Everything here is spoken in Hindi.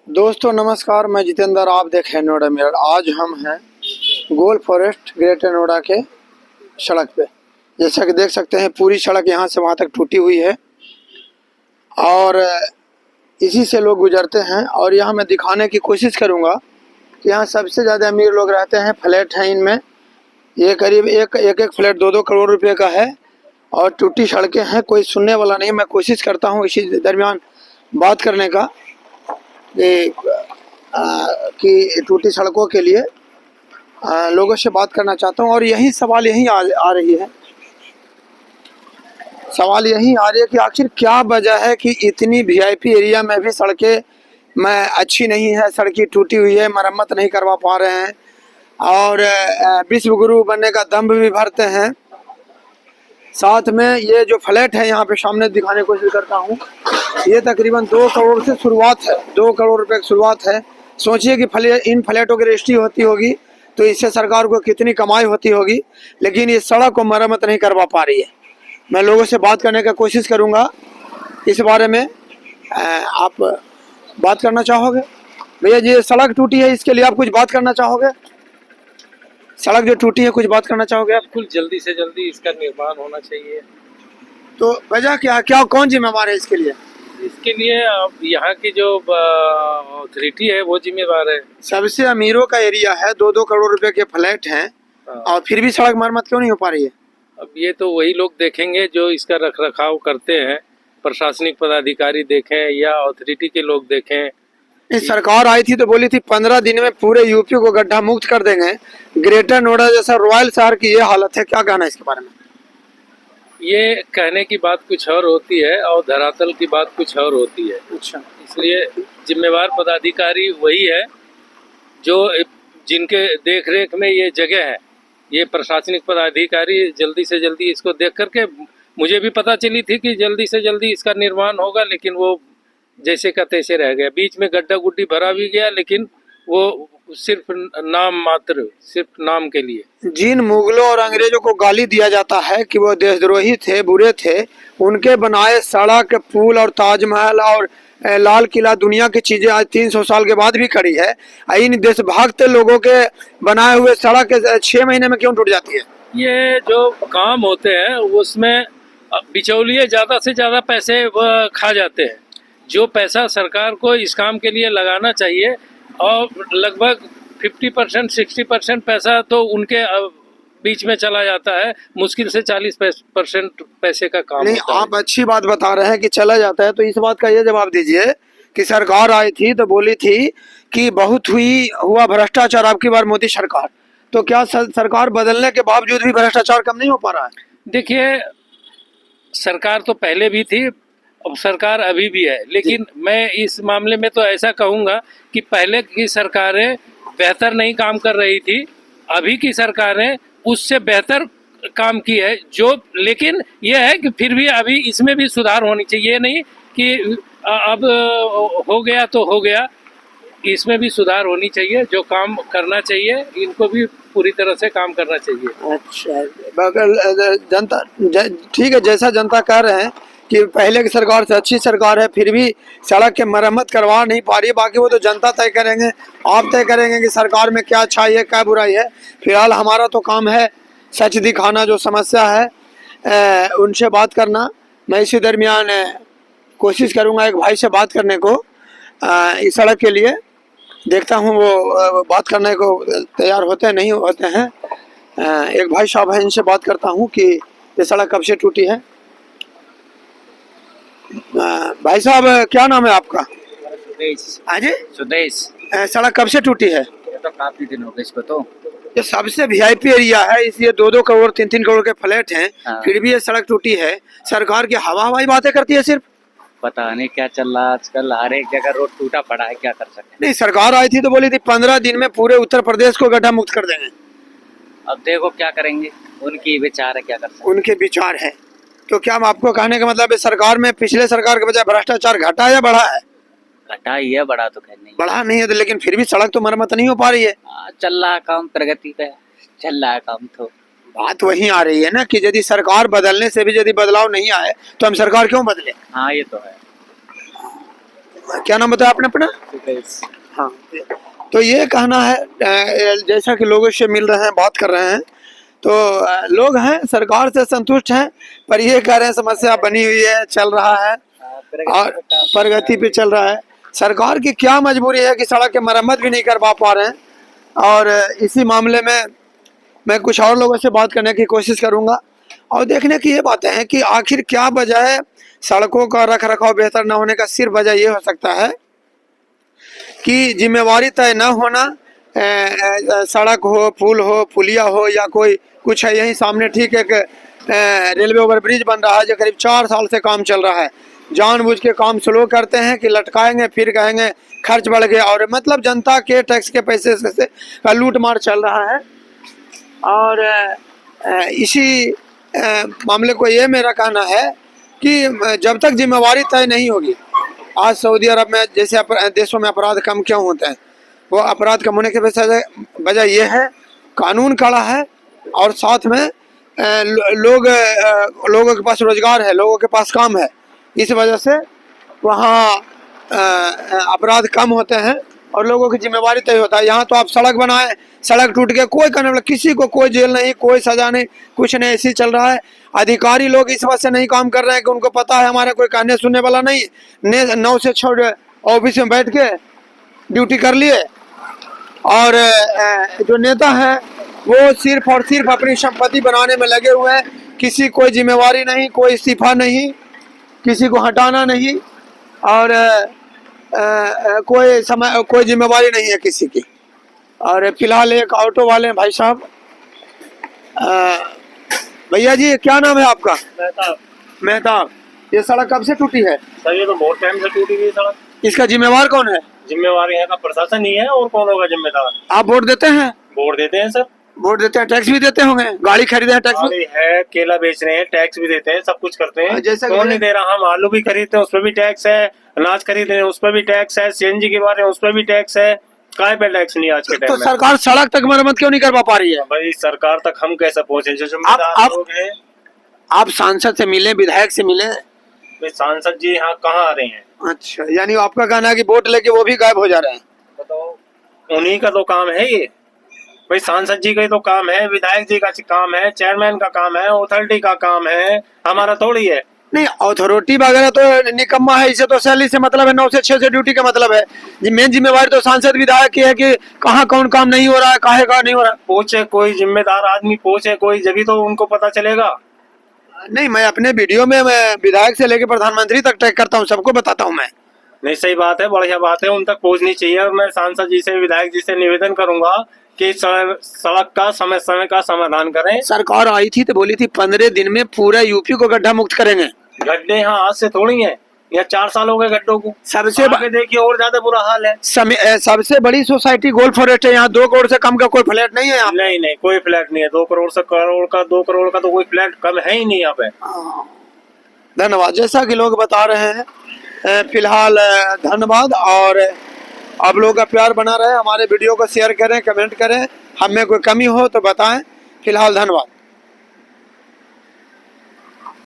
दोस्तों नमस्कार, मैं जितेंद्र, आप देख रहे हैं नोएडा मिरर। आज हम हैं गोल फॉरेस्ट ग्रेटर नोएडा के सड़क पे। जैसा कि देख सकते हैं पूरी सड़क यहाँ से वहाँ तक टूटी हुई है और इसी से लोग गुजरते हैं। और यहाँ मैं दिखाने की कोशिश करूँगा कि यहाँ सबसे ज़्यादा अमीर लोग रहते हैं। फ्लैट हैं इनमें, ये करीब एक फ्लैट 2-2 करोड़ रुपए का है और टूटी सड़कें हैं, कोई सुनने वाला नहीं। मैं कोशिश करता हूँ इसी दरमियान बात करने का कि टूटी सड़कों के लिए लोगों से बात करना चाहता हूँ। और यही सवाल यही आ रही है, सवाल यही आ रही है कि आखिर क्या वजह है कि इतनी वीआईपी एरिया में भी सड़कें अच्छी नहीं है, सड़कें टूटी हुई है, मरम्मत नहीं करवा पा रहे हैं और विश्व गुरु बनने का दम्भ भी भरते हैं। साथ में ये जो फ्लैट है यहाँ पे सामने दिखाने की कोशिश करता हूँ, ये तकरीबन 2 करोड़ से शुरुआत है, 2 करोड़ रुपए की शुरुआत है। सोचिए कि इन फ्लैटों की रजिस्ट्री होती होगी तो इससे सरकार को कितनी कमाई होती होगी, लेकिन ये सड़क को मरम्मत नहीं करवा पा रही है। मैं लोगों से बात करने का कोशिश करूँगा इस बारे में। आप बात करना चाहोगे? भैया जी, सड़क टूटी है, इसके लिए आप कुछ बात करना चाहोगे? सड़क जो टूटी है, कुछ बात करना चाहोगे आप? बिल्कुल, जल्दी से जल्दी इसका निर्माण होना चाहिए। तो वजह क्या कौन जिम्मेवार है इसके लिए? इसके लिए अब यहाँ की जो अथॉरिटी है वो जिम्मेवार है। सबसे अमीरों का एरिया है, 2-2 करोड़ रुपए के फ्लैट हैं और फिर भी सड़क मरम्मत क्यों नहीं हो पा रही है? अब ये तो वही लोग देखेंगे जो इसका रख रखाव करते हैं, प्रशासनिक पदाधिकारी देखें या अथॉरिटी के लोग देखें। इस सरकार आई थी तो बोली थी 15 दिन में पूरे यूपी को गड्ढा मुक्त कर देंगे। ग्रेटर नोएडा जैसा रॉयल शहर की ये हालत है, क्या कहना है इसके बारे में? ये कहने की बात कुछ और होती है और धरातल की बात कुछ और होती है। अच्छा, इसलिए जिम्मेवार पदाधिकारी वही है जो जिनके देख रेख में ये जगह है। ये प्रशासनिक पदाधिकारी जल्दी से जल्दी इसको देख करके, मुझे भी पता चली थी कि जल्दी से जल्दी इसका निर्माण होगा, लेकिन वो जैसे का तैसे रह गया। बीच में गड्ढा गुड्डी भरा भी गया, लेकिन वो सिर्फ नाम मात्र, सिर्फ नाम के लिए। जिन मुगलों और अंग्रेजों को गाली दिया जाता है कि वो देशद्रोही थे, बुरे थे, उनके बनाए सड़क, पुल और ताजमहल और लाल किला, दुनिया की चीजें आज 300 साल के बाद भी खड़ी है। इन देशभक्त लोगों के बनाए हुए सड़क 6 महीने में क्यों टूट जाती है? ये जो काम होते हैं उसमें बिचौलिए ज्यादा से ज्यादा पैसे खा जाते हैं। जो पैसा सरकार को इस काम के लिए लगाना चाहिए, और लगभग 50% 60% पैसा तो उनके बीच में चला जाता है। मुश्किल से 40% पैसे का काम नहीं, होता आप अच्छी बात बता रहे हैं कि चला जाता है, तो इस बात का ये जवाब दीजिए कि सरकार आई थी तो बोली थी कि बहुत हुआ भ्रष्टाचार आपकी बार मोदी सरकार, तो क्या सरकार बदलने के बावजूद भी भ्रष्टाचार कम नहीं हो पा रहा है? देखिए, सरकार तो पहले भी थी, अब सरकार अभी भी है, लेकिन मैं इस मामले में तो ऐसा कहूँगा कि पहले की सरकारें बेहतर नहीं काम कर रही थी, अभी की सरकारें उससे बेहतर काम की है। जो लेकिन यह है कि फिर भी अभी इसमें भी सुधार होनी चाहिए। ये नहीं कि अब हो गया तो हो गया, इसमें भी सुधार होनी चाहिए। जो काम करना चाहिए इनको भी पूरी तरह से काम करना चाहिए। अच्छा, जनता ठीक है, जैसा जनता कह रहे हैं कि पहले की सरकार से अच्छी सरकार है, फिर भी सड़क के मरम्मत करवा नहीं पा रही है। बाकी वो तो जनता तय करेंगे, आप तय करेंगे कि सरकार में क्या अच्छाई है क्या बुराई है। फिलहाल हमारा तो काम है सच दिखाना, जो समस्या है उनसे बात करना। मैं इसी दरमियान कोशिश करूँगा एक भाई से बात करने को इस सड़क के लिए। देखता हूँ वो बात करने को तैयार होते हैं नहीं होते हैं। एक भाई साहब है, इनसे बात करता हूँ कि ये सड़क कब से टूटी है। भाई साहब, क्या नाम है आपका? सुदेश। हाँ जी, सुदेश। सड़क कब से टूटी है? ये तो काफी दिन हो गए इसको तो। ये सबसे वीआईपी एरिया है, इसलिए 2-2 करोड़ 3-3 करोड़ के फ्लैट हैं। हाँ। फिर भी ये सड़क टूटी है। सरकार की हवाई बातें करती है सिर्फ। पता नहीं क्या चल रहा आजकल, हर एक जगह रोड टूटा पड़ा है, क्या कर सकते हैं। नहीं, सरकार आई थी तो बोली थी 15 दिन में पूरे उत्तर प्रदेश को गड्ढा मुक्त कर देंगे। अब देखो क्या करेंगे, उनकी विचार है, क्या कर सकते। उनके विचार है। तो क्या आपको कहने का मतलब है सरकार में पिछले सरकार के बजाय भ्रष्टाचार घटा या बढ़ा है? घटा ही है, बड़ा तो खैर नहीं। बढ़ा नहीं है तो, लेकिन फिर भी सड़क तो मरम्मत नहीं हो पा रही है। चल रहा है काम, प्रगति पे चल रहा है काम। तो बात वही आ रही है ना कि यदि सरकार बदलने से भी यदि बदलाव नहीं आए तो हम सरकार क्यों बदले? हाँ, ये तो है। क्या नाम बताया आपने अपना? प्लेस। हाँ, तो ये कहना है जैसा कि लोगों से मिल रहे हैं, बात कर रहे हैं, तो लोग हैं सरकार से संतुष्ट हैं, पर ये कह रहे हैं समस्या बनी हुई है, चल रहा है और प्रगति पे चल रहा है। सरकार की क्या मजबूरी है कि सड़क की मरम्मत भी नहीं करवा पा रहे हैं। और इसी मामले में मैं कुछ और लोगों से बात करने की कोशिश करूंगा और देखने की ये बातें हैं कि आखिर क्या वजह है सड़कों का रख रखाव बेहतर न होने का। सिर्फ वजह ये हो सकता है कि जिम्मेवारी तय न होना, सड़क हो, पुल हो, पुलिया हो या कोई कुछ है। यहीं सामने ठीक एक रेलवे ओवरब्रिज बन रहा है जो करीब 4 साल से काम चल रहा है। जानबूझ के काम स्लो करते हैं कि लटकाएंगे, फिर कहेंगे खर्च बढ़ गया, और मतलब जनता के टैक्स के पैसे से लूट मार चल रहा है। और इसी मामले को ये मेरा कहना है कि जब तक जिम्मेवारी तय नहीं होगी, आज सऊदी अरब में जैसे देशों में अपराध कम क्यों होते हैं, वो अपराध कम होने के वजह ये है कानून कड़ा है और साथ में लोगों के पास रोजगार है, लोगों के पास काम है। इस वजह से वहाँ अपराध कम होते हैं और लोगों की जिम्मेवारी तय होता है। यहाँ तो आप सड़क बनाए, सड़क टूट गया, कोई करने वाला, किसी को कोई जेल नहीं, कोई सजा नहीं, कुछ नहीं, ऐसे ही चल रहा है। अधिकारी लोग इस वजह से नहीं काम कर रहे हैं कि उनको पता है हमारा कोई कहने सुनने वाला नहीं। 9 से 6 ऑफिस में बैठ के ड्यूटी कर लिए और जो नेता है वो सिर्फ और सिर्फ अपनी संपत्ति बनाने में लगे हुए हैं। किसी कोई जिम्मेवारी नहीं, कोई इस्तीफा नहीं, किसी को हटाना नहीं और कोई जिम्मेवारी नहीं है किसी की। और फिलहाल एक ऑटो वाले भाई साहब, भैया जी क्या नाम है आपका? मेहताब। ये सड़क कब से टूटी है? सर ये तो बहुत टाइम से टूटी हुई सड़क। इसका जिम्मेवार कौन है? जिम्मेवार यहाँ का प्रशासन ही है, और कौन होगा जिम्मेदार? आप वोट देते हैं? वोट देते हैं सर। वोट देते हैं, टैक्स भी देते होंगे, गाड़ी खरीदे हैं टैक्स भी गाड़ी है, केला बेच रहे हैं, टैक्स भी देते हैं, सब कुछ करते हैं। जैसा कौन नहीं दे रहा? हम आलू भी खरीदते हैं, उस पर भी टैक्स है, अनाज खरीद रहे हैं उस पर भी टैक्स है, सीएनजी के बारे में उस पर भी टैक्स है। काय पे टैक्स नहीं आज के तो टाइम में? सरकार सड़क तक मरम्मत क्यों नहीं करवा पा रही है? भाई सरकार तक हम कैसे पहुंचे? जो जिम्मेदार लोग हैं। आप सांसद से मिले, विधायक से मिले? भाई सांसद जी यहाँ कहाँ आ रहे हैं? अच्छा, यानी आपका कहना है कि वोट लेके वो भी गायब हो जा रहे हैं? बताओ, उन्हीं का तो काम है ये। भाई सांसद जी का ही तो काम है, विधायक जी का काम है, चेयरमैन का काम है, अथॉरिटी का काम है, हमारा थोड़ी है। नहीं, अथॉरिटी वगैरह तो निकम्मा है, इसे तो सैलरी से मतलब है, 9 से 6 से ड्यूटी का मतलब है। मेन जिम्मेवारी तो सांसद विधायक की है कि कहाँ कौन काम नहीं हो रहा है, काहे का नहीं हो रहा है। पूछे कोई जिम्मेदार आदमी, पूछे कोई, जब तो उनको पता चलेगा। नहीं, मैं अपने वीडियो में मैं विधायक से लेकर प्रधानमंत्री तक टैग करता हूँ, सबको बताता हूँ मैं। नहीं, सही बात है, बढ़िया बात है, उन तक पहुंचनी चाहिए। और मैं सांसद जी से, विधायक जी से निवेदन करूंगा कि सड़क का समय समय का समाधान करें। सरकार आई थी तो बोली थी 15 दिन में पूरा यूपी को गड्ढा मुक्त करेंगे। गड्ढे यहाँ आज से थोड़ी हैं, यहाँ 4 साल हो गए गड्ढों को। सबसे आगे देखिए और ज्यादा बुरा हाल है। सबसे बड़ी सोसाइटी गोल्ड फॉरेस्ट है, यहाँ 2 करोड़ से कम का कोई फ्लैट नहीं है यहाँ। नहीं, कोई फ्लैट नहीं है। 2 करोड़ से दो करोड़ का तो कोई फ्लैट कम है ही नहीं यहाँ पे। धन्यवाद। जैसा कि लोग बता रहे हैं, फिलहाल धन्यवाद। और आप लोगों का प्यार बना रहे, हमारे वीडियो को शेयर करें, कमेंट करें, हमें कोई कमी हो तो बताएं। फिलहाल धन्यवाद।